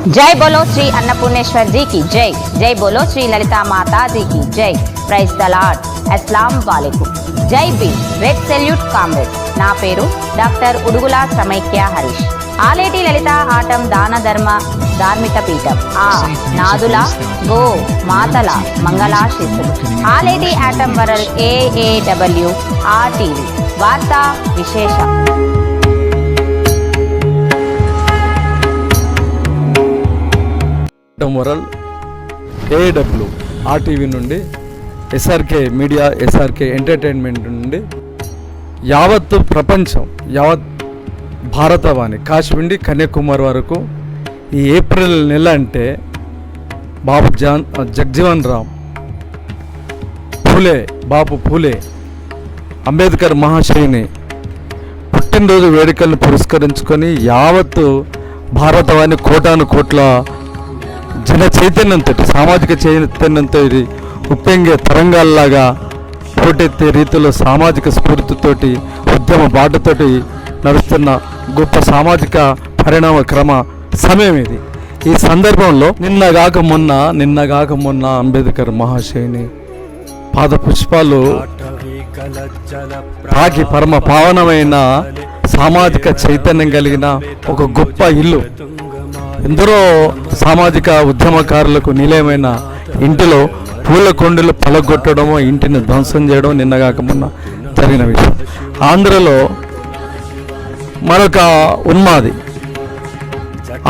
जय बोलो श्री अन्नपूर्णेश्वर जी की जय। जय बोलो श्री ललिता माता जी की जय। प्రైజ్ ద లార్డ్। అస్సలాము అలైకుం। జై భీమ్। Red salute comrade. నా పేరు డాక్టర్ ఉడుగుల సమైక్య హరీష్। ఆలేటి లలిత ఆటం దాన ధర్మ ధార్మిక పీఠం ఆ నాదుల గో మాతల మంగళాశిస్సులు। ఆలేటి ఆటం వరల్డ్ AAW RTV వార్తా విశేషం। వరల్డ్ AAW RTV నుండి SRK మీడియా SRK ఎంటర్టైన్మెంట్ నుండి యావత్తు ప్రపంచం యావత్ భారతవాణి కాశ్మీర్ కన్యాకుమారి వరకు ఈ ఏప్రిల్ నెల అంటే బాబు జగ్జీవన్ రామ్ బాపు పూలే అంబేద్కర్ మహాశయుని పుట్టినరోజు వేడుకలను పురస్కరించుకొని యావత్తు భారతవాణి కోటాను కోట్ల జన చైతన్యంతో సామాజిక చైతన్యంతో ఇది ఉప్పొంగే తరంగాల్లాగా పోటెత్తే రీతిలో సామాజిక స్ఫూర్తితోటి ఉద్యమ బాటతోటి నడుస్తున్న గొప్ప సామాజిక పరిణామ క్రమ సమయం ఇది। ఈ సందర్భంలో నిన్నగాక మొన్న అంబేద్కర్ మహాశయుని పాద పుష్పాలు తాకి పరమ పావనమైన సామాజిక చైతన్యం కలిగిన ఒక గొప్ప ఇల్లు, ఎందరో సామాజిక ఉద్యమకారులకు నిలయమైన ఇంటిలో పూల కొండలు పలగొట్టడము, ఇంటిని ధ్వంసం చేయడం నిన్నగాక మొన్న జరిగిన విషయం। ఆంధ్రలో మరొక ఉన్మాది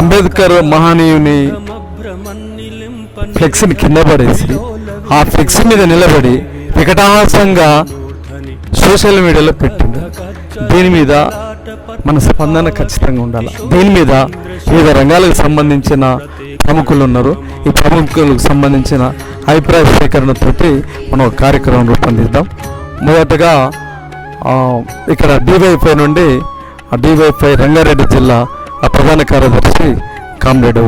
అంబేద్కర్ మహనీయుని ఫ్లెక్స్ని కింద పడేసి ఆ ఫ్లెక్స్ మీద నిలబడి వికటాహాసంగా సోషల్ మీడియాలో పెట్టింది। దీని మీద మన స్పందన ఖచ్చితంగా ఉండాలి। దీని మీద వివిధ రంగాలకు సంబంధించిన ప్రముఖులు ఉన్నారు। ఈ ప్రముఖులకు సంబంధించిన అభిప్రాయ సేకరణతోటి మనం ఒక కార్యక్రమం రూపొందిద్దాం। మొదటగా ఇక్కడ DYFI నుండి DYFI రంగారెడ్డి జిల్లా ప్రధాన కార్యదర్శి కామ్రేడ్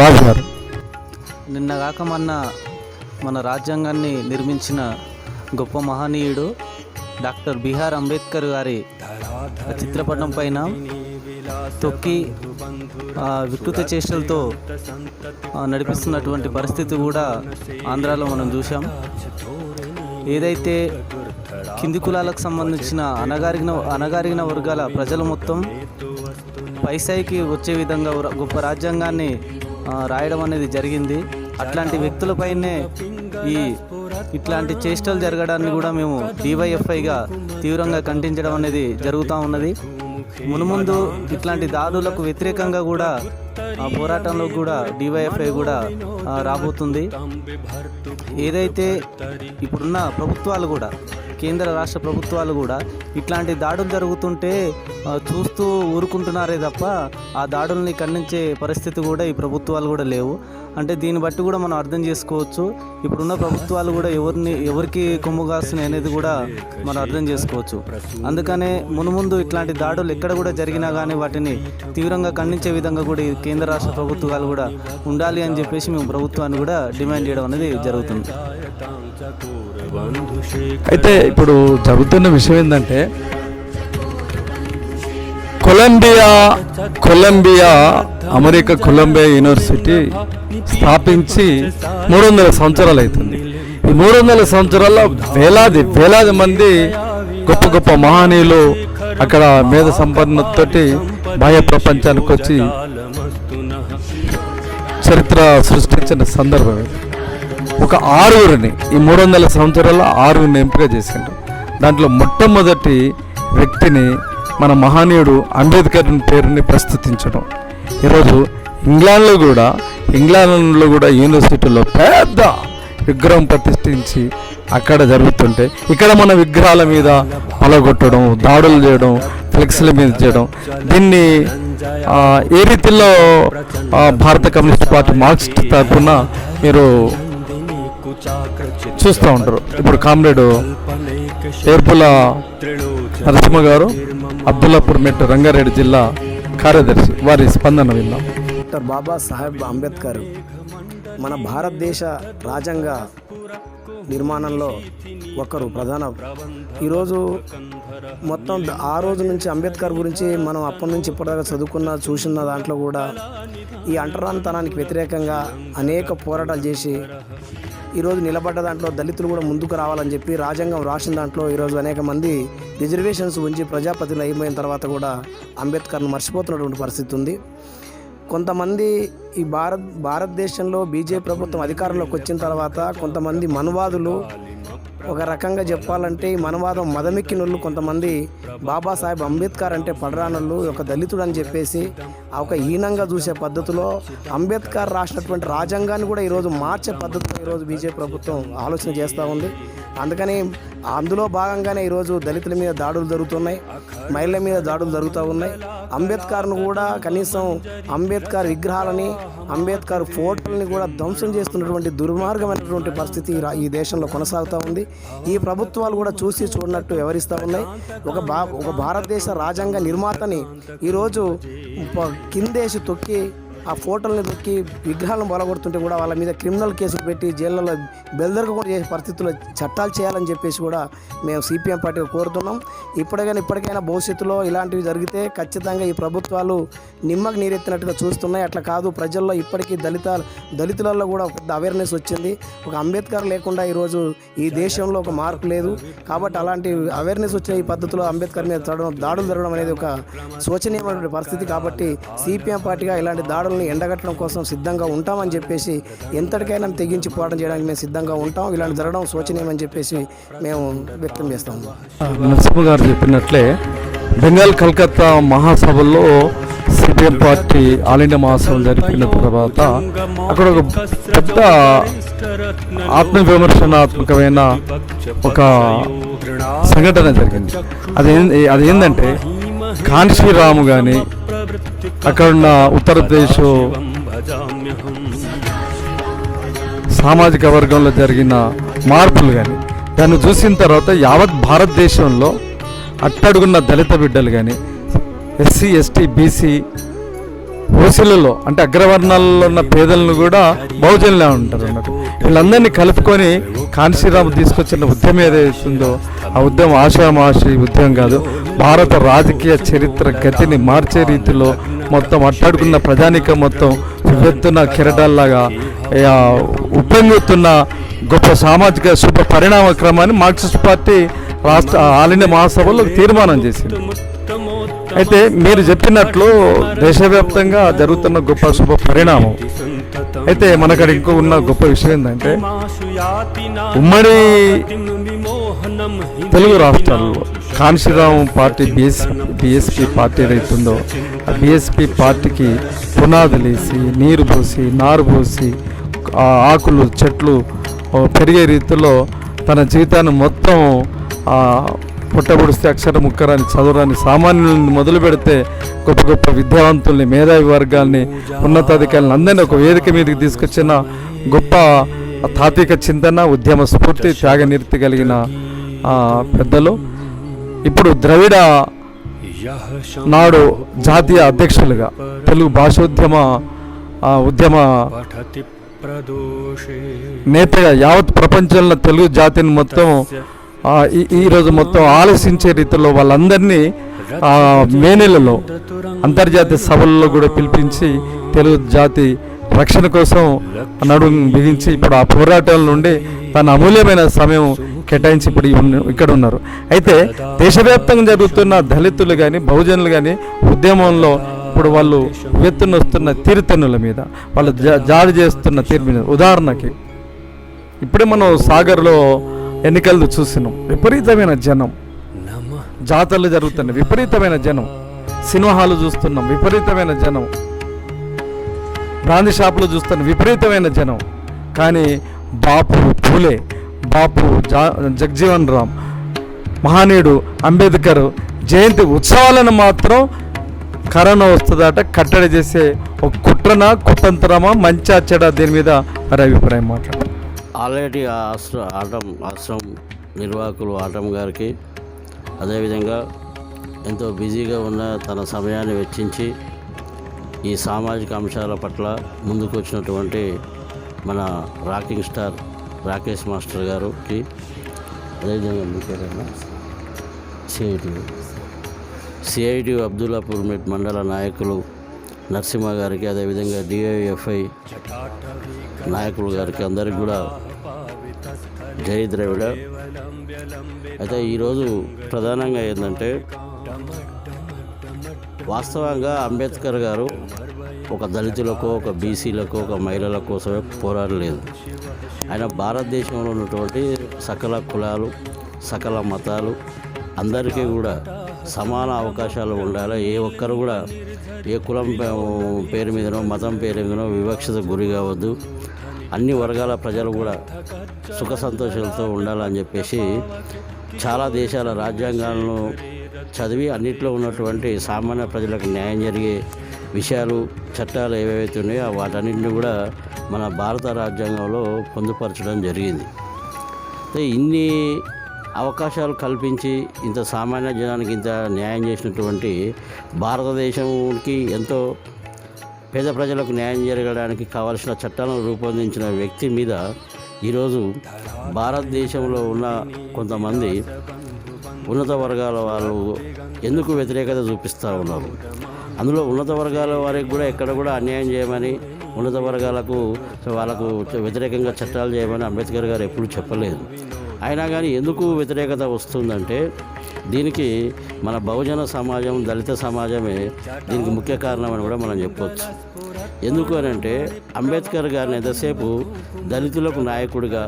రాజు గారు। నిన్నగాక మన రాజ్యాంగాన్ని నిర్మించిన గొప్ప మహనీయుడు డాక్టర్ బిఆర్ అంబేద్కర్ గారి చిత్రపటం పైన తొక్కి వికృత చేష్టలతో నడిపిస్తున్నటువంటి పరిస్థితి కూడా ఆంధ్రాలో మనం చూసాం। ఏదైతే కింది కులాలకు సంబంధించిన అణగారిన వర్గాల ప్రజలు మొత్తం పైసాయికి వచ్చే విధంగా గొప్ప రాజ్యాంగాన్ని రాయడం అనేది జరిగింది। అట్లాంటి వ్యక్తులపైనే ఇట్లాంటి చేష్టలు జరగడాన్ని కూడా మేము DYFIగా తీవ్రంగా ఖండించడం అనేది జరుగుతూ ఉన్నది। మునుముందు ఇట్లాంటి దాడులకు వ్యతిరేకంగా కూడా పోరాటంలో కూడా DYFI కూడా రాబోతుంది। ఏదైతే ఇప్పుడున్న ప్రభుత్వాలు కూడా కేంద్ర రాష్ట్ర ప్రభుత్వాలు కూడా ఇట్లాంటి దాడులు జరుగుతుంటే చూస్తూ ఊరుకుంటున్నారే తప్ప ఆ దాడుల్ని ఖండించే పరిస్థితి కూడా ఈ ప్రభుత్వాలు కూడా లేవు। అంటే దీన్ని బట్టి కూడా మనం అర్థం చేసుకోవచ్చు ఇప్పుడున్న ప్రభుత్వాలు కూడా ఎవరికి కొమ్ము కాస్తున్నాయి అనేది కూడా మనం అర్థం చేసుకోవచ్చు। అందుకనే మునుముందు ఇట్లాంటి దాడులు ఎక్కడ కూడా జరిగినా కానీ వాటిని తీవ్రంగా ఖండించే విధంగా కూడా ఈ కేంద్ర రాష్ట్ర ప్రభుత్వాలు కూడా ఉండాలి అని చెప్పేసి మేము ప్రభుత్వాన్ని కూడా డిమాండ్ చేయడం అనేది జరుగుతుంది। అయితే ఇప్పుడు జరుగుతున్న విషయం ఏంటంటే అమెరికా కొలంబియా యూనివర్సిటీ స్థాపించి 300 సంవత్సరాలు అవుతుంది। ఈ 300 సంవత్సరాల్లో వేలాది మంది గొప్ప గొప్ప మహనీయులు అక్కడ మేధ సంపన్నతోటి బాహ్య ప్రపంచానికి వచ్చి చరిత్ర సృష్టించిన సందర్భం ఇది। ఒక 6గురిని ఈ 300 సంవత్సరాల్లో 6గురిని ఎంపిక చేసిండు। దాంట్లో మొట్టమొదటి వ్యక్తిని మన మహనీయుడు అంబేద్కర్ పేరుని ప్రస్తుతించడం ఈరోజు ఇంగ్లాండ్లో కూడా యూనివర్సిటీలో పెద్ద విగ్రహం ప్రతిష్ఠించి అక్కడ జరుగుతుంటే ఇక్కడ మన విగ్రహాల మీద పలగొట్టడం, దాడులు చేయడం, ఫ్లెక్స్ల మీద చేయడం, దీన్ని ఏ రీతిలో భారత కమ్యూనిస్ట్ పార్టీ మార్క్సిస్ట్ తరఫున మీరు చూస్తూ ఉంటారు। ఇప్పుడు కామ్రేడ్ ఏర్పుల నరసింహ గారు అబ్దుల్లాపూర్ మెట్ రంగారెడ్డి జిల్లా కార్యదర్శి, వారి స్పందన విన్నాం। డాక్టర్ బాబా సాహెబ్ అంబేద్కర్ మన భారతదేశ రాజ్యాంగ నిర్మాణంలో ఒకరు ప్రధాన. ఈరోజు మొత్తం ఆ రోజు నుంచి అంబేద్కర్ గురించి మనం అప్పటి నుంచి ఇప్పటిదాకా చూసిన దాంట్లో కూడా ఈ అంటరానితనానికి వ్యతిరేకంగా అనేక పోరాటాలు చేసి ఈరోజు నిలబడ్డ దాంట్లో దళితులు కూడా ముందుకు రావాలని చెప్పి రాజ్యాంగం రాసిన దాంట్లో ఈరోజు అనేక మంది రిజర్వేషన్స్ ఉంచి ప్రజాప్రతినిధులు అయిపోయిన తర్వాత కూడా అంబేద్కర్ను మర్చిపోతున్నటువంటి పరిస్థితి ఉంది. కొంతమంది ఈ భారతదేశంలో బీజేపీ ప్రభుత్వం అధికారంలోకి వచ్చిన తర్వాత కొంతమంది మనువాదులు, ఒక రకంగా చెప్పాలంటే ఈ మనవాదం మదమెక్కినోళ్ళు కొంతమంది బాబాసాహెబ్ అంబేద్కర్ అంటే పడరానోళ్ళు, ఒక దళితుడు అని చెప్పేసి ఒక హీనంగా చూసే పద్ధతిలో అంబేద్కర్ రాసినటువంటి రాజ్యాంగాన్ని కూడా ఈరోజు మార్చే పద్ధతిలో ఈరోజు బీజేపీ ప్రభుత్వం ఆలోచన చేస్తూ ఉంది. అందుకని అందులో భాగంగానే ఈరోజు దళితుల మీద దాడులు జరుగుతున్నాయి, మహిళల మీద దాడులు జరుగుతూ ఉన్నాయి. అంబేద్కర్ను కూడా కనీసం అంబేద్కర్ విగ్రహాలని, అంబేద్కర్ ఫోటోలని కూడా ధ్వంసం చేస్తున్నటువంటి దుర్మార్గమైనటువంటి పరిస్థితి ఈ దేశంలో కొనసాగుతూ ఉంది. ఈ ప్రభుత్వాలు కూడా చూసి చూడనట్టు వ్యవహరిస్తూ ఉన్నాయి. ఒక భారతదేశ రాజ్యాంగ నిర్మాతని ఈరోజు కిందేసి తొక్కి ఆ ఫోటోలను తొక్కి విగ్రహాలను బలగొడుతుంటే కూడా వాళ్ళ మీద క్రిమినల్ కేసులు పెట్టి జైళ్ళలో బెల్దరకుండా చేసే పరిస్థితుల్లో చట్టాలు చేయాలని చెప్పేసి కూడా మేము సిపిఎం పార్టీగా కోరుతున్నాం. ఇప్పటికైనా భవిష్యత్తులో ఇలాంటివి జరిగితే ఖచ్చితంగా ఈ ప్రభుత్వాలు నిమ్మకు నీరెత్తినట్టుగా చూస్తున్నాయి. అట్లా కాదు, ప్రజల్లో ఇప్పటికీ దళితులలో కూడా పెద్ద అవేర్నెస్ వచ్చింది. ఒక అంబేద్కర్ లేకుండా ఈరోజు ఈ దేశంలో ఒక మార్పు లేదు. కాబట్టి అలాంటి అవేర్నెస్ వచ్చిన ఈ పద్ధతిలో అంబేద్కర్ మీద దాడులు జరగడం అనేది ఒక శోచనీయమైన పరిస్థితి. కాబట్టి సిపిఎం పార్టీగా ఇలాంటి దాడులు ఎండగట్టడం కోసం సిద్ధంగా ఉంటామని చెప్పేసి, ఎంతటికైనా తెగించి పోరాటం చేయడానికి మేము సిద్ధంగా ఉంటాం. ఇలాంటి జరగడం శోచనీయమని చెప్పేసి మేము వ్యక్తం చేస్తాము. నరసింహ గారు చెప్పినట్లే బెంగాల్ కలకత్తా మహాసభల్లో సిపిఎం పార్టీ ఆల్ ఇండియా మహాసభ జరిపిన తర్వాత అక్కడ ఒక పెద్ద ఆత్మవిమర్శనాత్మకమైన ఒక సంఘటన జరిగింది. అదేంటంటే కాన్షీరాము కానీ అక్కడున్న ఉత్తరప్రదేశ్ సామాజిక వర్గంలో జరిగిన మార్పులు కానీ దాన్ని చూసిన తర్వాత యావత్ భారతదేశంలో అట్టడుగున్న దళిత బిడ్డలు కానీ, ఎస్సీ ఎస్టీ బీసీ ఓసీలలో అంటే అగ్రవర్ణాలలో ఉన్న పేదలను కూడా బహుజనులే ఉంటారు అన్నట్టు. వీళ్ళందరినీ కలుపుకొని కాన్షీరాము తీసుకొచ్చిన ఉద్యమం ఏదైతుందో ఆ ఉద్యమం ఆషామాషి ఉద్యమం కాదు, భారత రాజకీయ చరిత్ర గతిని మార్చే రీతిలో మొత్తం అట్టడుకున్న ప్రజానికం మొత్తం ఉవ్వెత్తున్న కిరటాల్లాగా ఉప్పొంగుతున్న గొప్ప సామాజిక శుభ పరిణామ క్రమాన్ని మార్క్సిస్ట్ పార్టీ రాష్ట్ర ఆల్ ఇండియా మహాసభలో తీర్మానం చేసింది. అయితే మీరు చెప్పినట్లు దేశవ్యాప్తంగా జరుగుతున్న గొప్ప శుభ పరిణామం. అయితే మనకడ ఇంకో ఉన్న గొప్ప విషయం ఏంటంటే ఉమ్మడి తెలుగు రాష్ట్రాల్లో కాన్షీరాము పార్టీ బిఎస్పి పార్టీ ఏదైతుందో ఆ బిఎస్పి పార్టీకి పునాదులు వేసి నీరు పోసి నారు పోసి ఆకులు చెట్లు పెరిగే రీతిలో తన జీవితాన్ని మొత్తం పుట్టబుడిస్తే అక్షర ముక్కరాని చదువురాని సామాన్యులను మొదలు పెడితే గొప్ప గొప్ప విద్యావంతుల్ని, మేధావి వర్గాల్ని, ఉన్నతాధికారులను అందరినీ ఒక వేదిక మీదకి తీసుకొచ్చిన గొప్ప తాత్విక చింతన, ఉద్యమ స్ఫూర్తి, త్యాగనిరతి కలిగిన పెద్దలు ఇప్పుడు ద్రవిడ నాడు జాతీయ అధ్యక్షులుగా తెలుగు భాషోద్యమ ఉద్యమ నేతగా యావత్ ప్రపంచంలో తెలుగు జాతిని మొత్తం ఈరోజు మొత్తం ఆలోచించే రీతిలో వాళ్ళందరినీ మే నెలలో అంతర్జాతీయ సభల్లో కూడా పిలిపించి తెలుగు జాతి రక్షణ కోసం నడుము బిగించి ఇప్పుడు ఆ పోరాటాల నుండి తన అమూల్యమైన సమయం కేటాయించి ఇప్పుడు ఇక్కడ ఉన్నారు. అయితే దేశవ్యాప్తంగా జరుగుతున్న దళితులు కానీ బహుజనులు కానీ ఉద్యమంలో ఇప్పుడు వాళ్ళు ఎత్తున వస్తున్న తీరుతెన్నుల మీద వాళ్ళు జాడి చేస్తున్న తీరు మీద, ఉదాహరణకి ఇప్పుడే మనం సాగర్లో ఎన్నికలు చూసినాం. విపరీతమైన జనం, జాతరలు జరుగుతున్నాయి, విపరీతమైన జనం, సినిమా హాలు చూస్తున్నాం, విపరీతమైన జనం, బ్రాందీ షాపులు చూస్తున్న విపరీతమైన జనం. కానీ బాపు పూలే, బాపు జగజీవన్ రామ్, మహానీయుడు అంబేద్కర్ జయంతి ఉత్సవాలను మాత్రం కరోనా వస్తుందట కట్టడి చేసే ఒక కుట్రనా కుతంత్రమా మంచా చెడ, దీని మీద మరి అభిప్రాయం మాట్లాడారు. ఆల్రెడీ ఆశ్రమం నిర్వాహకులు ఆటం గారికి, అదేవిధంగా ఎంతో బిజీగా ఉన్న తన సమయాన్ని వెచ్చించి ఈ సామాజిక అంశాల పట్ల ముందుకు వచ్చినటువంటి మన రాకింగ్ స్టార్ రాకేష్ మాస్టర్ గారికి, అదేవిధంగా మీ పేరైనా సిఐటి అబ్దుల్లాపూర్ మండల నాయకులు నరసింహ గారికి, అదేవిధంగా డిఐఎఫ్ఐ నాయకులు గారికి అందరికి కూడా జై ద్రవిడ. అయితే ఈరోజు ప్రధానంగా ఏంటంటే, వాస్తవంగా అంబేద్కర్ గారు ఒక దళితులకు, ఒక బీసీలకు, ఒక మహిళల కోసమే పోరాడలేదు. ఆయన భారతదేశంలో ఉన్నటువంటి సకల కులాలు, సకల మతాలు అందరికీ కూడా సమాన అవకాశాలు ఉండాలి. ఏ ఒక్కరు కూడా ఏ కులం పేరు మీదనో, మతం పేరు మీదనో వివక్షత గురి కావద్దు. అన్ని వర్గాల ప్రజలు కూడా సుఖ సంతోషాలతో ఉండాలని చెప్పేసి చాలా దేశాల రాజ్యాంగాలను చదివి అన్నిట్లో ఉన్నటువంటి సామాన్య ప్రజలకు న్యాయం జరిగే విషయాలు, చట్టాలు ఏవైతే ఉన్నాయో వాటన్నింటినీ కూడా మన భారత రాజ్యాంగంలో పొందుపరచడం జరిగింది. ఇన్ని అవకాశాలు కల్పించి ఇంత సామాన్య జనానికి ఇంత న్యాయం చేసినటువంటి భారతదేశానికి, ఎంతో పేద ప్రజలకు న్యాయం జరగడానికి కావాల్సిన చట్టాలను రూపొందించిన వ్యక్తి మీద ఈరోజు భారతదేశంలో ఉన్న కొంతమంది ఉన్నత వర్గాల వాళ్ళు ఎందుకు వ్యతిరేకత చూపిస్తూ ఉన్నారు? అందులో ఉన్నత వర్గాల వారికి కూడా ఎక్కడ కూడా అన్యాయం చేయమని, ఉన్నత వర్గాలకు వాళ్ళకు వ్యతిరేకంగా చట్టాలు చేయమని అంబేద్కర్ గారు ఎప్పుడూ చెప్పలేదు. అయినా కానీ ఎందుకు వ్యతిరేకత వస్తుందంటే, దీనికి మన బహుజన సమాజం, దళిత సమాజమే దీనికి ముఖ్య కారణం అని కూడా మనం చెప్పవచ్చు. ఎందుకు అని అంటే, అంబేద్కర్ గారిని ఎంతసేపు దళితులకు నాయకుడిగా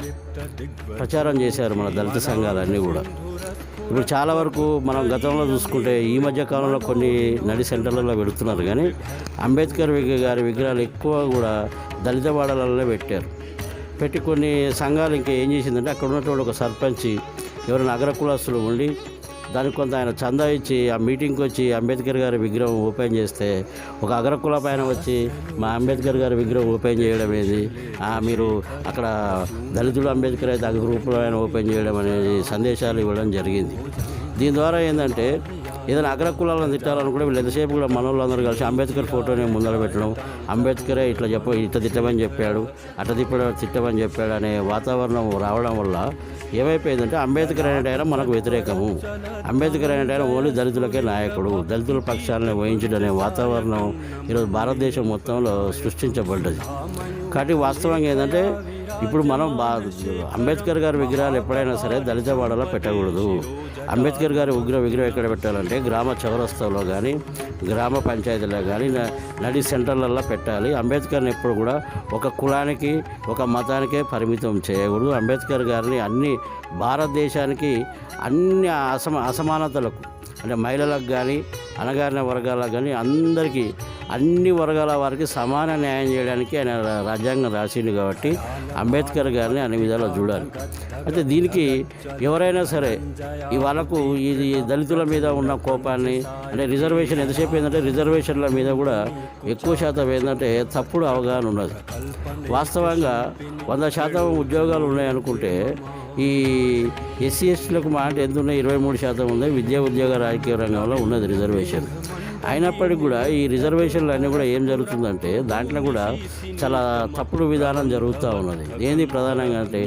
ప్రచారం చేశారు మన దళిత సంఘాలన్నీ కూడా. ఇప్పుడు చాలా వరకు మనం గతంలో చూసుకుంటే ఈ మధ్య కాలంలో కొన్ని నడి సెంటర్లలో పెడుతున్నారు, కానీ అంబేద్కర్ గారి విగ్రహాలు ఎక్కువ కూడా దళిత వాడలలో పెట్టారు. పెట్టి కొన్ని సంఘాలు ఇంకా ఏం చేసిందంటే, అక్కడ ఉన్నటువంటి ఒక సర్పంచ్ ఎవరైనా అగ్ర కులస్తులు ఉండి దానికి కొంత ఆయన చందా ఇచ్చి ఆ మీటింగ్కి వచ్చి అంబేద్కర్ గారి విగ్రహం ఓపెన్ చేస్తే, ఒక అగ్రకుల పైన వచ్చి మా అంబేద్కర్ గారి విగ్రహం ఓపెన్ చేయడం అనేది, మీరు అక్కడ దళితులు అంబేద్కర్ అయితే అగ్రకుల పైన ఓపెన్ చేయడం అనేది సందేశాలు ఇవ్వడం జరిగింది. దీని ద్వారా ఏంటంటే, ఏదైనా అగ్రకులాలను తిట్టాలనుకుంటే వీళ్ళు ఎంతసేపు కూడా మనోళ్ళందరూ కలిసి అంబేద్కర్ ఫోటోని ముందర పెట్టడం, అంబేద్కరే ఇట్లా తిట్టమని చెప్పాడు, అట్లా తిట్టమని చెప్పాడు అనే వాతావరణం రావడం వల్ల ఏమైపోయిందంటే, అంబేద్కర్ అనేట ఆయన మనకు వ్యతిరేకము, అంబేద్కర్ అనేట ఆయన ఓన్లీ దళితులకే నాయకుడు, దళితుల పక్షాలను వహించడం అనే వాతావరణం ఈరోజు భారతదేశం మొత్తంలో సృష్టించబడ్డది. కాబట్టి వాస్తవంగా ఏంటంటే, ఇప్పుడు మనం అంబేద్కర్ గారి విగ్రహాలు ఎప్పుడైనా సరే దళిత వాడలో పెట్టకూడదు. అంబేద్కర్ గారి విగ్రహం ఎక్కడ పెట్టాలంటే, గ్రామ చౌరస్తాలో కానీ, గ్రామ పంచాయతీలో కానీ, నడి సెంటర్లలో పెట్టాలి. అంబేద్కర్ని ఎప్పుడు కూడా ఒక కులానికి, ఒక మతానికే పరిమితం చేయకూడదు. అంబేద్కర్ గారిని అన్ని భారతదేశానికి అన్ని అసమానతలకు, అంటే మహిళలకు కానీ, అణగారిన వర్గాలకు కానీ, అందరికీ అన్ని వర్గాల వారికి సమాన న్యాయం చేయడానికి ఆయన రాజ్యాంగం రాసిండు. కాబట్టి అంబేద్కర్ గారిని అన్ని విధాలు చూడాలి. అయితే దీనికి ఎవరైనా సరే వాళ్ళకు ఇది దళితుల మీద ఉన్న కోపాన్ని, అంటే రిజర్వేషన్ ఎంతసేపు ఏంటంటే, రిజర్వేషన్ల మీద కూడా ఎక్కువ శాతం ఏంటంటే తప్పుడు అవగాహన ఉన్నది. వాస్తవంగా 100% ఉద్యోగాలు ఉన్నాయనుకుంటే, ఈ ఎస్సీ ఎస్టీలకు మా అంటే ఎంత ఉన్నాయి? 23% ఉంది. విద్యా ఉద్యోగ రాజకీయ రంగంలో ఉన్నది రిజర్వేషన్. అయినప్పటికీ కూడా ఈ రిజర్వేషన్లు అన్నీ కూడా ఏం జరుగుతుందంటే, దాంట్లో కూడా చాలా తప్పుడు విధానం జరుగుతూ ఉన్నది. ఏంది ప్రధానంగా అంటే,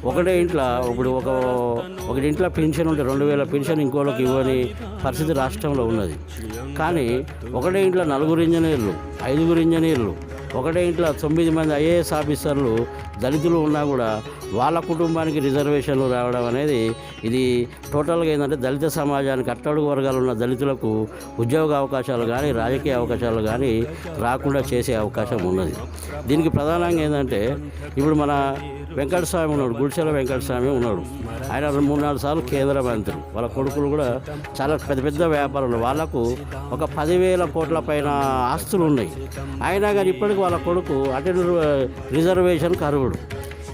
ఒకటే ఇంట్లో ఇప్పుడు ఒకటి ఇంట్లో పెన్షన్ ఉంటే 2000 పెన్షన్ ఇంకోళ్ళకి ఇవ్వని పరిస్థితి రాష్ట్రంలో ఉన్నది. కానీ ఒకటే ఇంట్లో 4 ఇంజనీర్లు, 5 ఇంజనీర్లు, ఒకటే ఇంట్లో 9 మంది ఐఏఎస్ ఆఫీసర్లు దళితులు ఉన్నా కూడా వాళ్ళ కుటుంబానికి రిజర్వేషన్లు రావడం అనేది, ఇది టోటల్గా ఏంటంటే దళిత సమాజానికి, అట్టడుగు వర్గాలు ఉన్న దళితులకు ఉద్యోగ అవకాశాలు కానీ, రాజకీయ అవకాశాలు కానీ రాకుండా చేసే అవకాశం ఉన్నది. దీనికి ప్రధానంగా ఏంటంటే, ఇప్పుడు మన వెంకటస్వామి ఉన్నాడు, గుడిసెల వెంకటస్వామి ఉన్నాడు. ఆయన 3-4 సార్లు కేంద్ర మంత్రి. వాళ్ళ కొడుకులు కూడా చాలా పెద్ద పెద్ద వ్యాపారులు. వాళ్లకు ఒక 10,000 కోట్ల పైన ఆస్తులు ఉన్నాయి. అయినా కానీ ఇప్పటికి వాళ్ళ కొడుకు అటెండ్ రిజర్వేషన్కి అర్హుడు.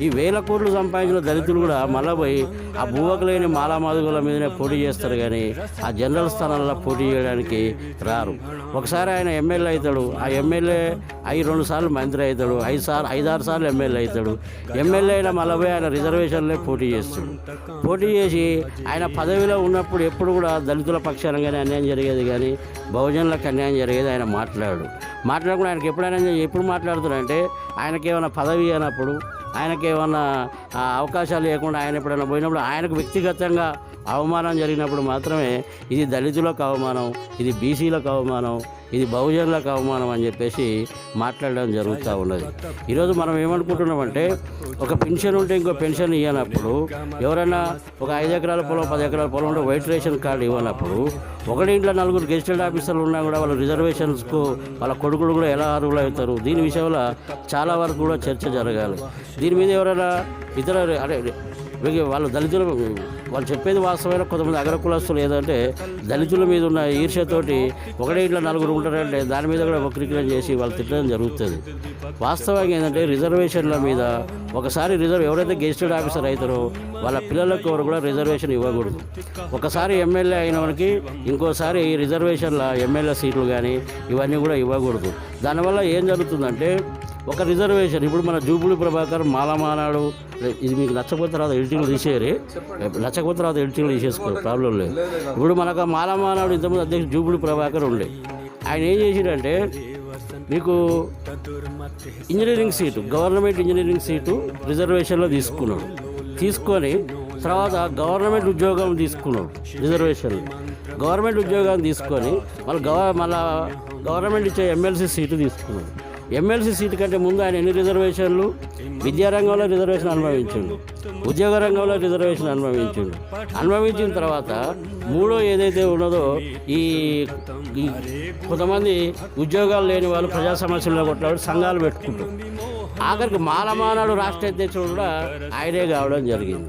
ఈ 1000 కోట్లు సంపాదించిన దళితులు కూడా మళ్ళీ పోయి ఆ భూవకు లేని మాలామాదుగుల మీదనే పోటీ చేస్తారు, కానీ ఆ జనరల్ స్థానాల్లో పోటీ చేయడానికి రారు. ఒకసారి ఆయన ఎమ్మెల్యే అవుతాడు, ఆ ఎమ్మెల్యే 2 సార్లు మంత్రి అవుతాడు, 5-6 సార్లు ఎమ్మెల్యే అవుతాడు. ఎమ్మెల్యే అయినా మళ్ళీ పోయి ఆయన రిజర్వేషన్లే పోటీ చేస్తాడు. పోటీ చేసి ఆయన పదవిలో ఉన్నప్పుడు ఎప్పుడు కూడా దళితుల పక్షాన కానీ అన్యాయం జరిగేది, కానీ బహుజనులకు అన్యాయం జరిగేది ఆయన మాట్లాడకుండా ఆయనకి ఎప్పుడు మాట్లాడుతున్నాడంటే, ఆయనకేమైనా పదవి అయినప్పుడు, ఆయనకేమన్నా అవకాశాలు లేకుండా ఆయన ఎప్పుడైనా పోయినప్పుడు ఆయనకు వ్యక్తిగతంగా అవమానం జరిగినప్పుడు మాత్రమే ఇది దళితులకు అవమానం, ఇది బీసీలకు అవమానం, ఇది బహుజనులకు అవమానం అని చెప్పేసి మాట్లాడడం జరుగుతూ ఉన్నది. ఈరోజు మనం ఏమనుకుంటున్నామంటే ఒక పెన్షన్ ఉంటే ఇంకో పెన్షన్ ఇవ్వనప్పుడు, ఎవరైనా ఒక 5 ఎకరాల పొలం 10 ఎకరాల పొలం ఉంటే వైట్ రేషన్ కార్డు ఇవ్వనప్పుడు, ఒకటి ఇంట్లో 4 గెజిటెడ్ ఆఫీసర్లు ఉన్నా కూడా వాళ్ళ రిజర్వేషన్స్కు వాళ్ళ కొడుకులు కూడా ఎలా అర్హులు అవుతారు, దీని విషయంలో చాలా వరకు కూడా చర్చ జరగాలి. దీని మీద ఎవరైనా ఇతర వాళ్ళు దళితులు వాళ్ళు చెప్పేది వాస్తవమైన కొంతమంది అగ్ర కులస్తులు ఏదంటే దళితుల మీద ఉన్న ఈర్ష్యతోటి ఒకటే ఇంట్లో 4 ఉంటారంటే దాని మీద కూడా వక్రీకరణ చేసి వాళ్ళు తిట్టడం జరుగుతుంది. వాస్తవంగా ఏంటంటే రిజర్వేషన్ల మీద ఒకసారి ఎవరైతే గెజిటెడ్ ఆఫీసర్ అవుతారో వాళ్ళ పిల్లలకు ఎవరు కూడా రిజర్వేషన్ ఇవ్వకూడదు. ఒకసారి ఎమ్మెల్యే అయిన వారికి ఇంకోసారి ఈ రిజర్వేషన్ల ఎమ్మెల్యే సీట్లు కానీ ఇవన్నీ కూడా ఇవ్వకూడదు. దానివల్ల ఏం జరుగుతుందంటే ఒక రిజర్వేషన్ ఇప్పుడు మన జూబులి ప్రభాకర్ మాలమానాడు, ఇది మీకు నచ్చకపోతే తర్వాత ఎడిటింగ్లు తీసేయరు, నచ్చకపోతే తర్వాత ఎడిటింగ్లు తీసేసుకోరు, ప్రాబ్లం లేదు. ఇప్పుడు మనకు మాలమానాడు ఇంతకుముందు అధ్యక్షుడు జూబులి ప్రభాకర్ ఉండే, ఆయన ఏం చేసిండంటే మీకు engineering seat, government engineering seat రిజర్వేషన్లో తీసుకొని తర్వాత గవర్నమెంట్ ఉద్యోగం తీసుకున్నాడు. రిజర్వేషన్లో గవర్నమెంట్ ఉద్యోగం తీసుకొని మళ్ళీ గవర్నమెంట్ ఇచ్చే ఎమ్మెల్సీ సీటు తీసుకున్నాడు. ఎమ్మెల్సీ సీటు కంటే ముందు ఆయన ఎన్ని రిజర్వేషన్లు, విద్యారంగంలో రిజర్వేషన్ అనుభవించిండు, ఉద్యోగ రంగంలో రిజర్వేషన్ అనుభవించిన తర్వాత మూడో ఏదైతే ఉన్నదో ఈ కొంతమంది ఉద్యోగాలు లేని వాళ్ళు ప్రజా సమస్యల్లో కొట్లాడు సంఘాలు పెట్టుకుంటారు. ఆఖరికి మాలమానాడు రాష్ట్ర అధ్యక్షుడు కూడా ఆయనే కావడం జరిగింది,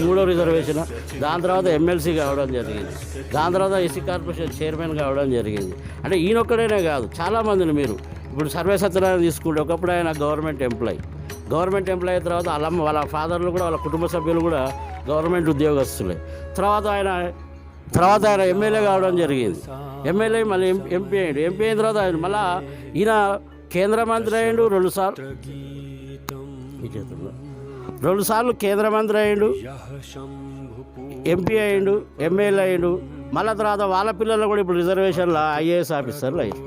మూడో రిజర్వేషన్. దాని తర్వాత ఎమ్మెల్సీ కావడం జరిగింది, దాని తర్వాత ఎస్సీ కార్పొరేషన్ చైర్మన్ కావడం జరిగింది. అంటే ఈయనొక్కడైనా కాదు, చాలామందిని మీరు ఇప్పుడు సర్వే సత్యనారాయణ తీసుకుంటే ఒకప్పుడు ఆయన గవర్నమెంట్ ఎంప్లాయీ అయిన తర్వాత వాళ్ళ ఫాదర్లు కూడా వాళ్ళ కుటుంబ సభ్యులు కూడా గవర్నమెంట్ ఉద్యోగస్తులే. తర్వాత ఆయన ఎమ్మెల్యే కావడం జరిగింది. ఎమ్మెల్యే మళ్ళీ ఎంపీ అయిన తర్వాత ఆయన మళ్ళీ ఈయన కేంద్ర మంత్రి అయ్యిండు, 2 సార్లు కేంద్ర మంత్రి అయ్యిండు, ఎంపీ అయ్యిండు, ఎమ్మెల్యే అయ్యిండు. మళ్ళీ తర్వాత వాళ్ళ పిల్లలు కూడా ఇప్పుడు రిజర్వేషన్లో ఐఏఎస్ ఆఫీసర్లు అయ్యారు.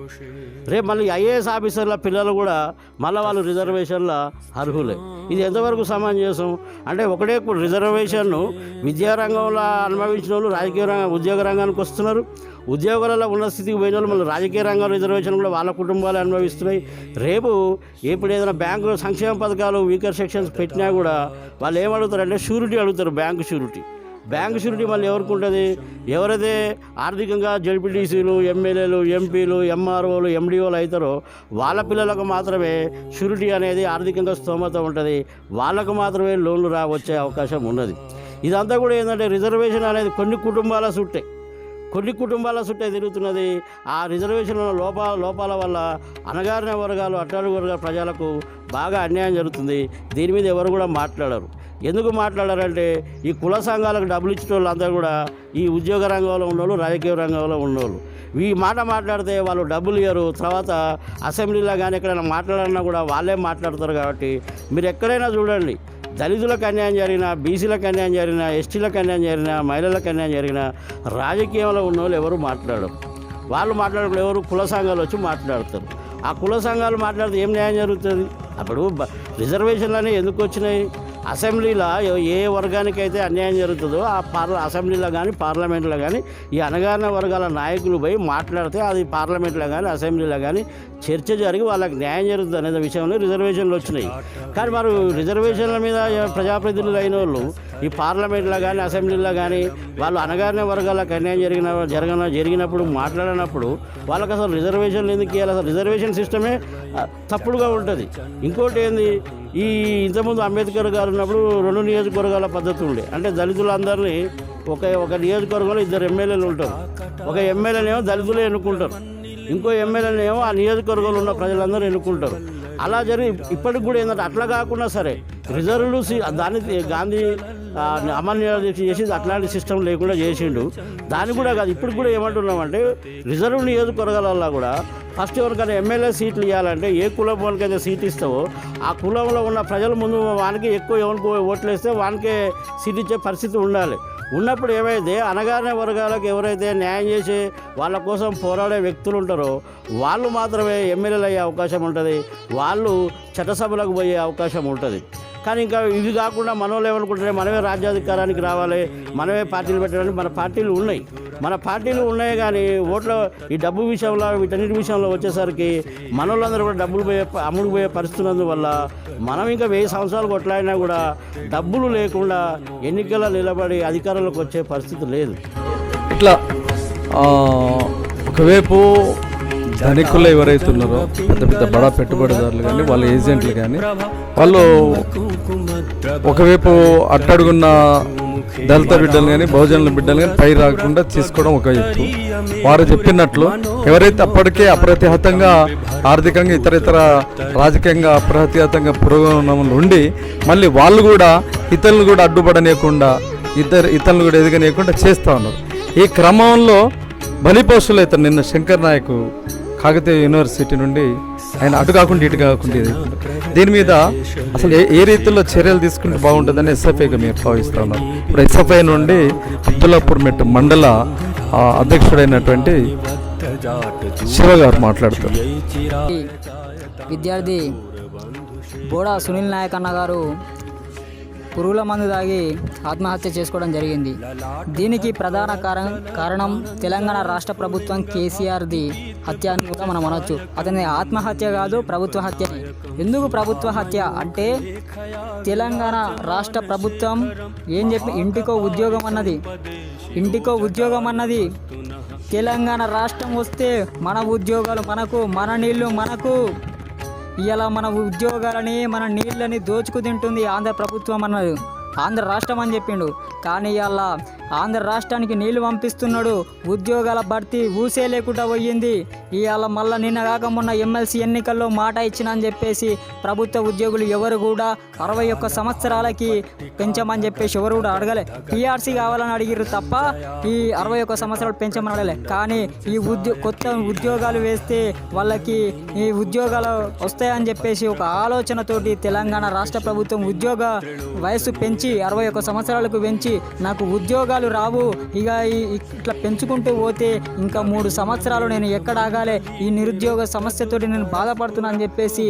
రేపు మళ్ళీ ఐఏఎస్ ఆఫీసర్ల పిల్లలు కూడా మళ్ళీ వాళ్ళు రిజర్వేషన్ల అర్హులే. ఇది ఎంతవరకు సమంజసం అంటే ఒకటే రిజర్వేషన్ను విద్యారంగంలో అనుభవించిన వాళ్ళు రాజకీయ ఉద్యోగ రంగానికి వస్తున్నారు, ఉద్యోగాలలో ఉన్న స్థితికి పోయిన వాళ్ళు మళ్ళీ రాజకీయ రంగంలో రిజర్వేషన్ కూడా వాళ్ళ కుటుంబాలు అనుభవిస్తున్నాయి. రేపు ఇప్పుడు ఏదైనా బ్యాంకు సంక్షేమ పథకాలు వీకర్ సెక్షన్స్ పెట్టినా కూడా వాళ్ళు ఏమడుగుతారంటే షూరిటీ అడుగుతారు, బ్యాంకు షూరిటీ మళ్ళీ ఎవరికి ఉంటుంది, ఎవరైతే ఆర్థికంగా జడ్పీటీసీలు, ఎమ్మెల్యేలు, ఎంపీలు, ఎంఆర్ఓలు, ఎండిఓలు అవుతారో వాళ్ళ పిల్లలకు మాత్రమే షూరిటీ అనేది ఆర్థికంగా స్తోమత ఉంటుంది, వాళ్ళకు మాత్రమే లోన్లు వచ్చే అవకాశం ఉన్నది. ఇదంతా కూడా ఏంటంటే రిజర్వేషన్ అనేది కొన్ని కుటుంబాల చుట్టే తిరుగుతున్నది. ఆ రిజర్వేషన్ లోపాల వల్ల అణగారిన వర్గాలు, అట్టడుగు వర్గాల ప్రజలకు బాగా అన్యాయం జరుగుతుంది. దీని మీద ఎవరు కూడా మాట్లాడరు. ఎందుకు మాట్లాడారంటే ఈ కుల సంఘాలకు డబ్బులు ఇచ్చిన వాళ్ళంతా కూడా ఈ ఉద్యోగ రంగంలో ఉన్నోళ్ళు, రాజకీయ రంగంలో ఉన్నోళ్ళు. ఈ మాట మాట్లాడితే వాళ్ళు డబ్బులు ఇవ్వరు. తర్వాత అసెంబ్లీలో కానీ ఎక్కడైనా మాట్లాడాలన్నా కూడా వాళ్ళే మాట్లాడతారు. కాబట్టి మీరు ఎక్కడైనా చూడండి, దళితులకు అన్యాయం జరిగినా, బీసీలకు అన్యాయం జరిగినా, ఎస్టీలకు అన్యాయం జరిగినా, మహిళలకు అన్యాయం జరిగినా రాజకీయంలో ఉన్న వాళ్ళు ఎవరు మాట్లాడరు. వాళ్ళు మాట్లాడకుండా ఎవరు కుల సంఘాలు వచ్చి మాట్లాడతారు. ఆ కుల సంఘాలు మాట్లాడితే ఏం న్యాయం జరుగుతుంది? అప్పుడు రిజర్వేషన్లు అనేవి ఎందుకు వచ్చినాయి? అసెంబ్లీలో ఏ వర్గానికైతే అన్యాయం జరుగుతుందో ఆ అసెంబ్లీలో కానీ పార్లమెంట్లో కానీ ఈ అణగారిన వర్గాల నాయకులు పోయి మాట్లాడితే అది పార్లమెంట్లో కానీ అసెంబ్లీలో కానీ చర్చ జరిగి వాళ్ళకి న్యాయం జరుగుతుంది అనే విషయంలో రిజర్వేషన్లు వచ్చినాయి. కానీ మరి రిజర్వేషన్ల మీద ప్రజాప్రతినిధులు అయిన వాళ్ళు ఈ పార్లమెంట్లో కానీ అసెంబ్లీలో కానీ వాళ్ళు అణగారిన వర్గాలకు అన్యాయం జరిగినప్పుడు మాట్లాడినప్పుడు వాళ్ళకి అసలు రిజర్వేషన్లు ఎందుకు ఇవ్వాలి? అసలు రిజర్వేషన్ సిస్టమే తప్పుడుగా ఉంటుంది. ఇంకోటి ఏంది, ఈ ఇంతకుముందు అంబేద్కర్ గారు ఉన్నప్పుడు 2 నియోజకవర్గాల పద్ధతి ఉండే. అంటే దళితులందరినీ ఒక నియోజకవర్గంలో 2 ఎమ్మెల్యేలు ఉంటారు. ఒక ఎమ్మెల్యేనేమో దళితులే ఎన్నుకుంటారు, ఇంకో ఎమ్మెల్యేనేమో ఆ నియోజకవర్గంలో ఉన్న ప్రజలందరూ ఎన్నుకుంటారు. అలా జరిగి ఇప్పటికి కూడా ఏంటంటే అట్లా కాకుండా సరే రిజర్వ్లు దాన్ని గాంధీ అమలు చేసి అట్లాంటి సిస్టమ్ లేకుండా చేసిండు. దాన్ని కూడా కాదు, ఇప్పుడు కూడా ఏమంటున్నామంటే రిజర్వ్ నియోజకవర్గాల వల్ల కూడా ఫస్ట్ ఎవరికైనా ఎమ్మెల్యే సీట్లు ఇవ్వాలంటే ఏ కులం వానికైతే సీట్ ఇస్తావో ఆ కులంలో ఉన్న ప్రజల ముందు వానికి ఎక్కువ ఎవరికి ఓట్లు వేస్తే వానికే సీట్ ఇచ్చే పరిస్థితి ఉండాలి. ఉన్నప్పుడు ఏమైతే అణగారిన వర్గాలకు ఎవరైతే న్యాయం చేసి వాళ్ళ కోసం పోరాడే వ్యక్తులు ఉంటారో వాళ్ళు మాత్రమే ఎమ్మెల్యేలు అయ్యే అవకాశం ఉంటుంది, వాళ్ళు చట్టసభలకు పోయే అవకాశం ఉంటుంది. కానీ ఇంకా ఇవి కాకుండా మనోళ్ళు ఏమనుకుంటారు, మనమే రాజ్యాధికారానికి రావాలి, మనమే పార్టీలు పెట్టాలని. మన పార్టీలు ఉన్నాయి, మన పార్టీలు ఉన్నాయి, కానీ ఓట్ల ఈ డబ్బు విషయంలో వీటన్నిటి విషయంలో వచ్చేసరికి మనోళ్ళందరూ కూడా డబ్బులు అమ్ముడుపోయే పరిస్థితి ఉన్నందువల్ల మనం ఇంకా 1000 సంవత్సరాలు కొట్లాడినా కూడా డబ్బులు లేకుండా ఎన్నికల నిలబడి అధికారంలోకి వచ్చే పరిస్థితి లేదు. ఇట్లా ఒకవైపు ధనికులు ఎవరైతే ఉన్నారో పెద్ద పెద్ద బడా పెట్టుబడిదారులు కానీ వాళ్ళ ఏజెంట్లు కానీ వాళ్ళు ఒకవైపు అట్టడుగున్న దళిత బిడ్డలు కానీ బహుజనుల బిడ్డలు కానీ పై రాకుండా తీసుకోవడం ఒక ఎత్తు. వారు చెప్పినట్లు ఎవరైతే అప్పటికే అప్రతిహతంగా ఆర్థికంగా ఇతర రాజకీయంగా అప్రతిహతంగా పురోగమనంలో ఉండి మళ్ళీ వాళ్ళు కూడా ఇతరులను కూడా అడ్డుపడనీయకుండా ఇతరులను కూడా ఎదగనీయకుండా చేస్తూ ఉన్నారు. ఈ క్రమంలో బలిపోషులు అవుతారు. నిన్న శంకర్ నాయక్ కాకతీయ యూనివర్సిటీ నుండి ఆయన అటు కాకుండా ఇటు కాకుండా దీని మీద అసలు ఏ రీతిలో చర్యలు తీసుకుంటే బాగుంటుందని ఎస్ఎఫ్ఐగా మీరు భావిస్తూ ఉన్నారు. ఇప్పుడు ఎస్ఎఫ్ఐ నుండి అబ్దుల్లాపూర్ మెట్టు మండల అధ్యక్షుడైనటువంటి శివ గారు మాట్లాడుతారు. విద్యార్థి బోడా సునీల్ నాయక్ అన్న గారు పురుగుల మందు తాగి ఆత్మహత్య చేసుకోవడం జరిగింది. దీనికి ప్రధాన కారణం తెలంగాణ రాష్ట్ర ప్రభుత్వం కేసీఆర్ది హత్య అని కూడా మనం అనొచ్చు. అతని ఆత్మహత్య కాదు, ప్రభుత్వ హత్య. ఎందుకు ప్రభుత్వ హత్య అంటే తెలంగాణ రాష్ట్ర ప్రభుత్వం ఏం చెప్పి ఇంటికో ఉద్యోగం అన్నది తెలంగాణ రాష్ట్రం వస్తే మన ఉద్యోగాలు మనకు, మన నీళ్లు మనకు, ఇలా మన ఉద్యోగాలని మన నీళ్ళని దోచుకు తింటుంది ఆంధ్ర ప్రభుత్వం అన్నది. ఆంధ్ర రాష్ట్రం అని చెప్పిండు, కానీ ఇలా ఆంధ్ర రాష్ట్రానికి నీళ్లు పంపిస్తున్నాడు. ఉద్యోగాల భర్తీ ఊసే లేకుండా పోయింది. ఇవాళ మళ్ళీ నిన్న కాక మొన్న ఎమ్మెల్సీ ఎన్నికల్లో మాట ఇచ్చిన అని చెప్పేసి ప్రభుత్వ ఉద్యోగులు ఎవరు కూడా 61 సంవత్సరాలకి పెంచమని చెప్పేసి ఎవరు కూడా అడగలే. పిఆర్సీ కావాలని అడిగిర్రు తప్ప ఈ 61 సంవత్సరాలు పెంచమని అడగలే. కానీ ఈ కొత్త ఉద్యోగాలు వేస్తే వాళ్ళకి ఈ ఉద్యోగాలు వస్తాయని చెప్పేసి ఒక ఆలోచనతోటి తెలంగాణ రాష్ట్ర ప్రభుత్వం ఉద్యోగ వయసు పెంచి 61 సంవత్సరాలకు పెంచి నాకు ఉద్యోగాలు రావు, ఇక ఇట్లా పెంచుకుంటూ పోతే ఇంకా 3 సంవత్సరాలు నేను ఎక్కడ ఆగాలి, ఈ నిరుద్యోగ సమస్యతోటి నేను బాధపడుతున్నా అని చెప్పేసి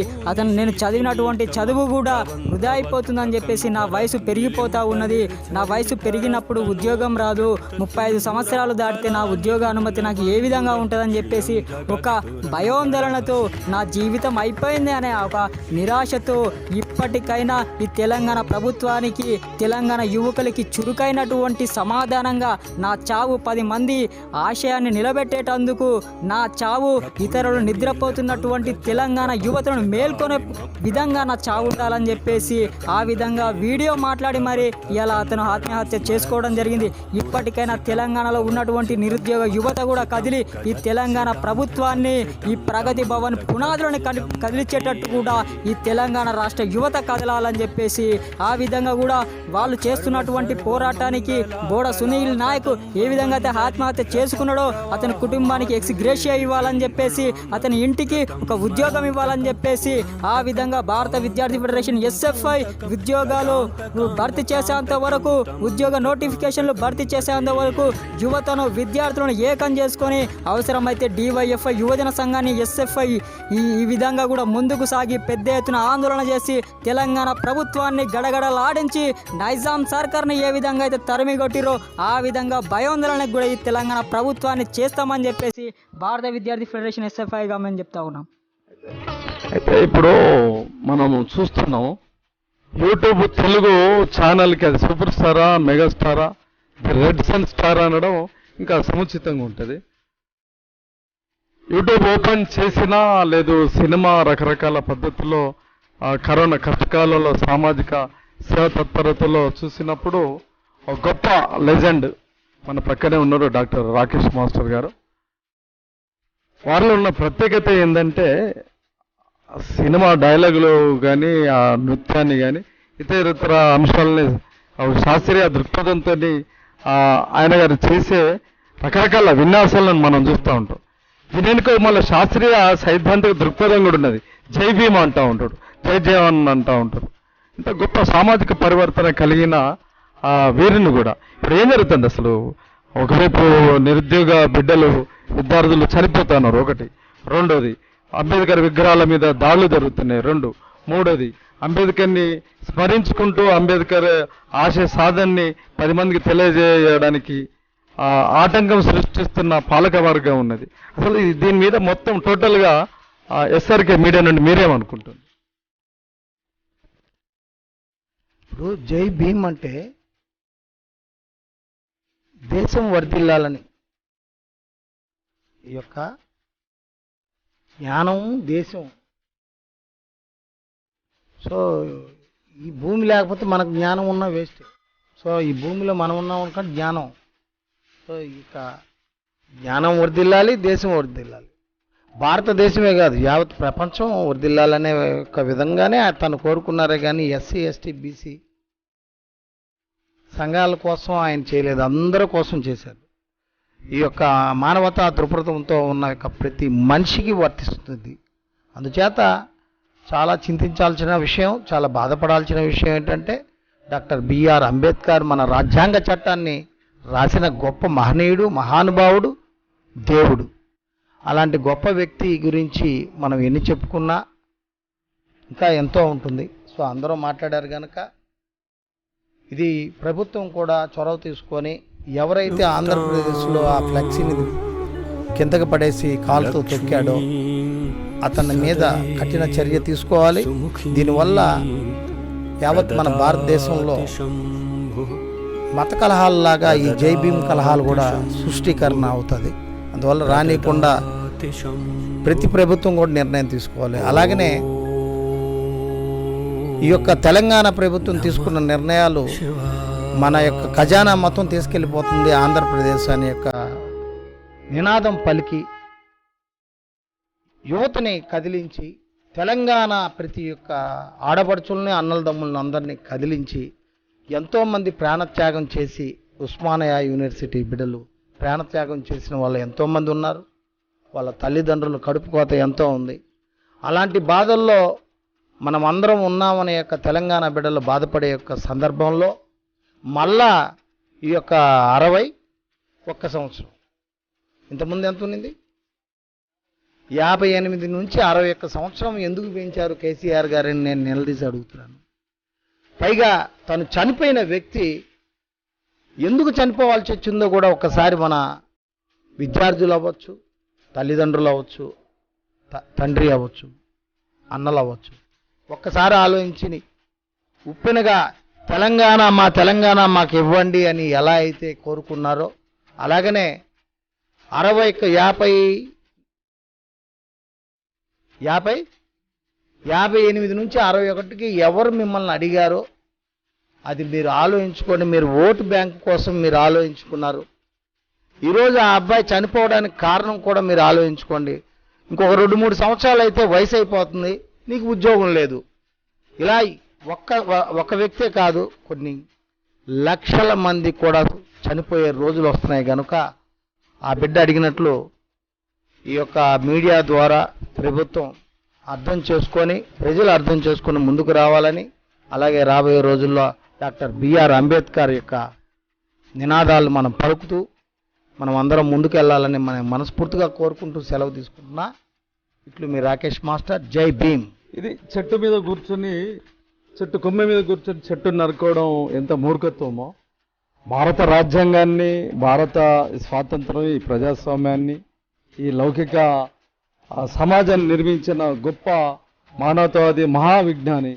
నేను చదివినటువంటి చదువు కూడా వృధా అయిపోతుందని చెప్పేసి నా వయసు పెరిగిపోతూ ఉన్నది. నా వయసు పెరిగినప్పుడు ఉద్యోగం రాదు, 35 సంవత్సరాలు దాటితే నా ఉద్యోగ అనుమతి నాకు ఏ విధంగా ఉంటుందని చెప్పేసి ఒక భయోందోళనతో నా జీవితం అయిపోయింది అనే ఒక నిరాశతో ఇప్పటికైనా ఈ తెలంగాణ ప్రభుత్వానికి, తెలంగాణ యువకులకి చురుకైనటువంటి సమాధానంగా నా చావు 10 మంది ఆశయాన్ని నిలబెట్టేటందుకు, నా చావు ఇతరులు నిద్రపోతున్నటువంటి తెలంగాణ యువతను మేల్కొనే విధంగా నా చావు ఉండాలని చెప్పేసి ఆ విధంగా వీడియో మాట్లాడి మరి ఇలా అతను ఆత్మహత్య చేసుకోవడం జరిగింది. ఇప్పటికైనా తెలంగాణలో ఉన్నటువంటి నిరుద్యోగ యువత కూడా కదిలి ఈ తెలంగాణ ప్రభుత్వాన్ని, ఈ ప్రగతి భవన్ పునాదులను కదిలించేటట్టు కూడా ఈ తెలంగాణ రాష్ట్ర యువత కదలాలని చెప్పేసి ఆ విధంగా కూడా వాళ్ళు చేస్తున్నటువంటి పోరాటానికి బోడా సునీల్ నాయక్ ఏ విధంగా అయితే ఆత్మహత్య చేసుకున్నాడో అతని కుటుంబానికి ఎక్స్గ్రేషియా ఇవ్వాలని చెప్పేసి, అతని ఇంటికి ఒక ఉద్యోగం ఇవ్వాలని చెప్పేసి ఆ విధంగా భారత విద్యార్థి ఫెడరేషన్ ఎస్ఎఫ్ఐ ఉద్యోగాలు భర్తీ చేసేంత వరకు, ఉద్యోగ నోటిఫికేషన్లు భర్తీ చేసేంత వరకు యువతను, విద్యార్థులను ఏకం చేసుకొని అవసరమైతే డివైఎఫ్ఐ యువజన సంఘాన్ని ఎస్ఎఫ్ఐ ఈ విధంగా కూడా ముందుకు సాగి పెద్ద ఎత్తున ఆందోళన చేసి తెలంగాణ ప్రభుత్వాన్ని గడగడలాడించి నైజాం సర్కార్ని ఏ విధంగా అయితే తరిమి కొట్టిరో ఆ విధంగా భయోందోళనకు కూడా ఈ తెలంగాణ ప్రభుత్వాన్ని చేస్తామని చెప్పేసి భారత విద్యార్థి ఫెడరేషన్ ఎస్ఎఫ్ఐగా మేము చెప్తా ఉన్నాం. అయితే ఇప్పుడు మనం చూస్తున్నాం యూట్యూబ్ తెలుగు ఛానల్కి అది సూపర్ స్టారా, మెగాస్టారా, రెడ్ సన్ స్టార్ అనడం ఇంకా సముచితంగా ఉంటుంది. యూట్యూబ్ ఓపెన్ చేసినా లేదు, సినిమా రకరకాల పద్ధతుల్లో కరోనా కష్టకాలంలో సామాజిక సేవ తత్పరతలో చూసినప్పుడు ఒక గొప్ప లెజెండ్ మన పక్కనే ఉన్నారు డాక్టర్ రాకేష్ మాస్టర్ గారు. వారిలో ఉన్న ప్రత్యేకత ఏంటంటే సినిమా డైలాగులు కానీ ఆ నృత్యాన్ని కానీ ఇతర అంశాలని శాస్త్రీయ దృక్పథంతో ఆయన గారు చేసే రకరకాల విన్యాసాలను మనం చూస్తూ ఉంటాం. దీని వెనుక మళ్ళీ శాస్త్రీయ సైద్ధాంతిక దృక్పథం కూడా ఉన్నది. జై భీమ్ అంటూ ఉంటాడు, జై జవాన్ అంటూ ఉంటారు. ఇంత గొప్ప సామాజిక పరివర్తన కలిగిన వీరిని కూడా ఇప్పుడు ఏం జరుగుతుంది అసలు? ఒకవైపు నిరుద్యోగ బిడ్డలు, విద్యార్థులు చనిపోతున్నారు ఒకటి, రెండోది అంబేద్కర్ విగ్రహాల మీద దాడులు జరుగుతున్నాయి, రెండు, మూడోది అంబేద్కర్ని స్మరించుకుంటూ అంబేద్కర్ ఆశయ సాధనని 10 మందికి తెలియజేయడానికి ఆటంకం సృష్టిస్తున్న పాలక వర్గం ఉన్నది. అసలు దీని మీద మొత్తం టోటల్గా ఎస్ఆర్కే మీడియా నుండి మీరేమనుకుంటుంది? ఇప్పుడు జై భీమ్ అంటే దేశం వర్ధిల్లాలని, ఈ యొక్క జ్ఞానం దేశం. సో ఈ భూమి లేకపోతే మనకు జ్ఞానం ఉన్నా వేస్ట్. సో ఈ భూమిలో మనం ఉన్నాం అనుకుంటే జ్ఞానం. సో ఇక జ్ఞానం వర్ధిల్లాలి, దేశం వర్ధిల్లాలి. భారతదేశమే కాదు యావత్ ప్రపంచం వర్ధిల్లాలనే ఒక విధంగానే తను కోరుకున్నారే కానీ ఎస్సీ ఎస్టీ బీసీ సంఘాల కోసం ఆయన చేయలేదు, అందరి కోసం చేశారు. ఈ యొక్క మానవతా దృక్పథంతో ఉన్న యొక్క ప్రతి మనిషికి వర్తిస్తుంది. అందుచేత చాలా చింతించాల్సిన విషయం, చాలా బాధపడాల్సిన విషయం ఏంటంటే డాక్టర్ బిఆర్ అంబేద్కర్ మన రాజ్యాంగ చట్టాన్ని రాసిన గొప్ప మహనీయుడు, మహానుభావుడు, దేవుడు. అలాంటి గొప్ప వ్యక్తి గురించి మనం ఎన్ని చెప్పుకున్నా ఇంకా ఎంతో ఉంటుంది. సో అందరూ మాట్లాడారు కనుక ఇది ప్రభుత్వం కూడా చొరవ తీసుకొని ఎవరైతే ఆంధ్రప్రదేశ్లో ఆ ఫ్లెక్సీని కిందకి పడేసి కాలుతో తొక్కాడో అతని మీద కఠిన చర్య తీసుకోవాలి. దీనివల్ల యావత్ మన భారతదేశంలో మత కలహాలలాగా ఈ జై భీమ్ కలహాలు కూడా సృష్టీకరణ అవుతుంది. అందువల్ల రానియకుండా ప్రతి ప్రభుత్వం కూడా నిర్ణయం తీసుకోవాలి. అలాగనే ఈ యొక్క తెలంగాణ ప్రభుత్వం తీసుకున్న నిర్ణయాలు మన యొక్క ఖజానా మొత్తం తీసుకెళ్ళిపోతుంది ఆంధ్రప్రదేశ్ అనే యొక్క నినాదం పలికి యువతని కదిలించి తెలంగాణ ప్రతి యొక్క ఆడపడుచుల్ని అన్నలదమ్ములను అందరినీ కదిలించి ఎంతోమంది ప్రాణత్యాగం చేసి ఉస్మానియా యూనివర్సిటీ బిడ్డలు ప్రాణత్యాగం చేసిన వాళ్ళు ఎంతోమంది ఉన్నారు. వాళ్ళ తల్లిదండ్రులు కడుపు కోత ఎంతో ఉంది. అలాంటి బాధల్లో మనం అందరం ఉన్నామనే యొక్క తెలంగాణ బిడ్డలు బాధపడే యొక్క సందర్భంలో మళ్ళా ఈ యొక్క 61 సంవత్సరం, ఇంతకుముందు ఎంత ఉన్నింది 58 నుంచి 61 సంవత్సరం ఎందుకు పెంచారు కేసీఆర్ గారిని నేను నిలదీసి అడుగుతున్నాను. పైగా తను చనిపోయిన వ్యక్తి ఎందుకు చనిపోవాల్సి వచ్చిందో కూడా ఒకసారి మన విద్యార్థులు అవ్వచ్చు, తల్లిదండ్రులు అవ్వచ్చు, తండ్రి అవ్వచ్చు, అన్నలు అవ్వచ్చు, ఒక్కసారి ఆలోచించి ఉప్పెనగా తెలంగాణ మాకు ఇవ్వండి అని ఎలా అయితే కోరుకున్నారో అలాగనే 58 నుంచి 61కి ఎవరు మిమ్మల్ని అడిగారో అది మీరు ఆలోచించుకోండి. మీరు ఓటు బ్యాంక్ కోసం మీరు ఆలోచించుకున్నారు. ఈరోజు ఆ అబ్బాయి చనిపోవడానికి కారణం కూడా మీరు ఆలోచించుకోండి. ఇంకొక 2-3 సంవత్సరాలు అయితే వయసు అయిపోతుంది, నీకు ఉద్యోగం లేదు. ఇలా ఒక్క వ్యక్తే కాదు, కొన్ని లక్షల మంది కూడా చనిపోయే రోజులు వస్తున్నాయి. కనుక ఆ బిడ్డ అడిగినట్లు ఈ యొక్క మీడియా ద్వారా ప్రభుత్వం అర్థం చేసుకొని, ప్రజలు అర్థం చేసుకొని ముందుకు రావాలని, అలాగే రాబోయే రోజుల్లో డాక్టర్ బిఆర్ అంబేద్కర్ యొక్క నినాదాలు మనం పలుకుతూ మనం అందరం ముందుకు వెళ్ళాలని మనం మనస్ఫూర్తిగా కోరుకుంటూ సెలవు తీసుకుంటున్నా. ఇట్లు మీ రాకేష్ మాస్టర్. జై భీమ్. ఇది చెట్టు మీద కూర్చొని, చెట్టు కొమ్మ మీద కూర్చొని చెట్టు నరుకోవడం ఎంత మూర్ఖత్వమో, భారత రాజ్యాంగాన్ని, భారత స్వాతంత్రం, ఈ ప్రజాస్వామ్యాన్ని, ఈ లౌకిక సమాజాన్ని నిర్మించిన గొప్ప మానవతావాది మహావిజ్ఞాని,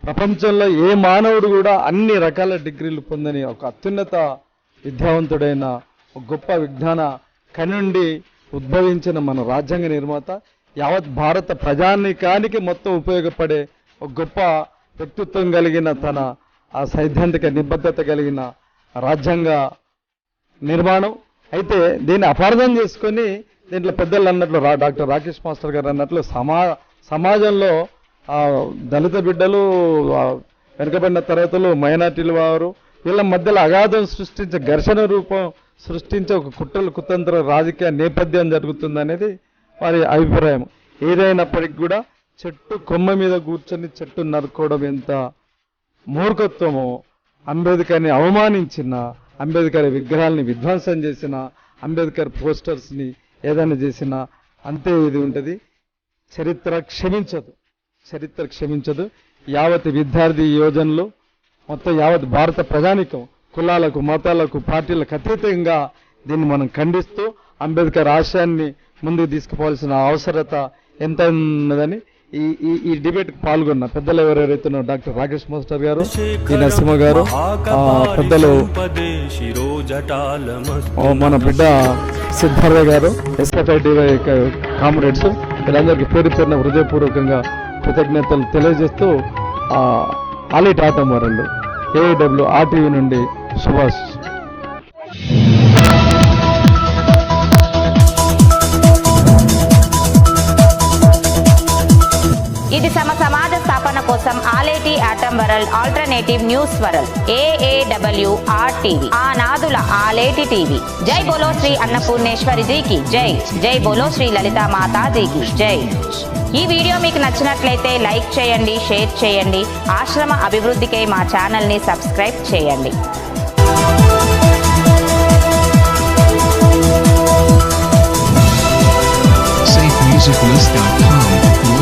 ప్రపంచంలో ఏ మానవుడు కూడా అన్ని రకాల డిగ్రీలు పొందని ఒక అత్యున్నత విద్యావంతుడైన ఒక గొప్ప విజ్ఞాన కనుండి ఉద్భవించిన మన రాజ్యాంగ నిర్మాత, యావత్ భారత ప్రజానీకానికి మొత్తం ఉపయోగపడే ఒక గొప్ప వ్యక్తిత్వం కలిగిన, తన ఆ సైద్ధాంతిక నిబద్ధత కలిగిన రాజ్యాంగ నిర్మాణం. అయితే దీన్ని అపార్థం చేసుకొని దీంట్లో పెద్దలు అన్నట్లు డాక్టర్ రాకేష్ మాస్టర్ గారు అన్నట్లు సమాజంలో దళిత బిడ్డలు, వెనుకబడిన తరగతులు, మైనార్టీలు వారు వీళ్ళ మధ్యలో అగాధం సృష్టించే, ఘర్షణ రూపం సృష్టించే ఒక కుతంత్ర రాజకీయ నేపథ్యం జరుగుతుందనేది వారి అభిప్రాయం. ఏదైనప్పటికీ కూడా చెట్టు కొమ్మ మీద కూర్చొని చెట్టు నరుకోవడం ఎంత మూర్ఖత్వమో, అంబేద్కర్ని అవమానించిన, అంబేద్కర్ విగ్రహాలని విధ్వంసం చేసిన, అంబేద్కర్ పోస్టర్స్ని ఏదైనా చేసినా అంతే ఇది ఉంటుంది. చరిత్ర క్షమించదు. చరిత్ర క్షమించదు. యావత్ విద్యార్థి యోజనలు మొత్తం యావత్ భారత ప్రజానికం కులాలకు మతాలకు పార్టీలకు అతీతంగా దీన్ని మనం ఖండిస్తూ అంబేద్కర్ ఆశయాన్ని ముందుకు తీసుకుపోవాల్సిన అవసరత ఎంత ఉన్నదని ఈ డిబేట్కి పాల్గొన్న పెద్దలు ఎవరెవరైతే ఉన్నారో డాక్టర్ రాకేష్ మాస్టర్ గారు, ఈ నరసింహ గారు, పెద్దలు మన బిడ్డ సిద్ధార్థ గారు, ఎస్ఎఫ్ఐడివై కామ్రేడ్స్, వీళ్ళందరికీ పేరు పేరున హృదయపూర్వకంగా కృతజ్ఞతలు తెలియజేస్తూ ఆలిట్ ఆటం వరల్డ్ ఏఐడబ్ల్యూ ఆర్టీవీ నుండి సుభాష్. ఇది సమాజ స్థాపన కోసం ఆలేటి ఆటం world alternative news world AAWR ఆ నాదుల ఆలేటి టీవీ. జై బోలో శ్రీ అన్నపూర్ణేశ్వరి జీకి జై. జై బోలో శ్రీ లలితా మాతాజీకి జై. ఈ వీడియో మీకు నచ్చినట్లయితే లైక్ చేయండి, షేర్ చేయండి. ఆశ్రమ అభివృద్ధికై మా ఛానల్ని సబ్స్క్రైబ్ చేయండి. SafeMusicList.com